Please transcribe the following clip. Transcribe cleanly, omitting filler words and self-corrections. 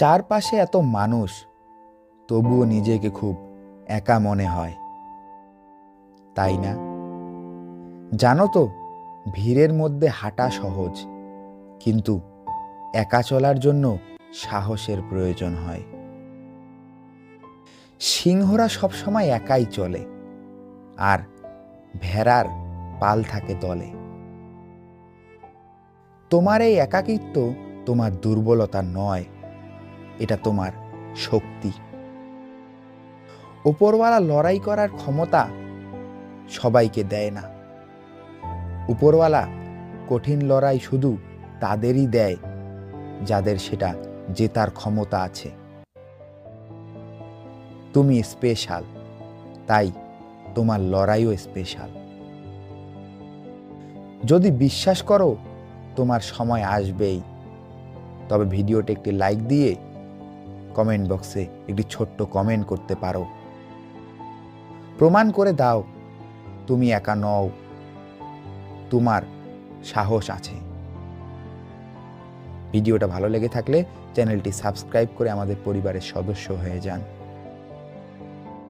চারপাশে এত মানুষ, তবুও নিজেকে খুব একা মনে হয়, তাই না? জানো তো, ভিড়ের মধ্যে হাঁটা সহজ, কিন্তু একা চলার জন্য সাহসের প্রয়োজন হয়। সিংহরা সবসময় একাই চলে, আর ভেড়ার পাল থাকে দলে। তোমার এই একাকিত্ব তোমার দুর্বলতা নয়, এটা তোমার শক্তি। উপরওয়ালা লড়াই করার ক্ষমতা সবাইকে দেয় না। উপরওয়ালা কঠিন লড়াই শুধু তাদেরই দেয় যাদের সেটা জেতার ক্ষমতা আছে। তুমি স্পেশাল, তাই তোমার লড়াইও স্পেশাল। যদি বিশ্বাস করো তোমার সময় আসবেই, তবে ভিডিওটি একটি লাইক দিয়ে কমেন্ট বক্সে একটি ছোট্ট কমেন্ট করতে পারো। প্রমাণ করে দাও তুমি একা নও, তোমার সাহস আছে। ভিডিওটা ভালো লেগে থাকলে চ্যানেলটি সাবস্ক্রাইব করে আমাদের পরিবারের সদস্য হয়ে যান।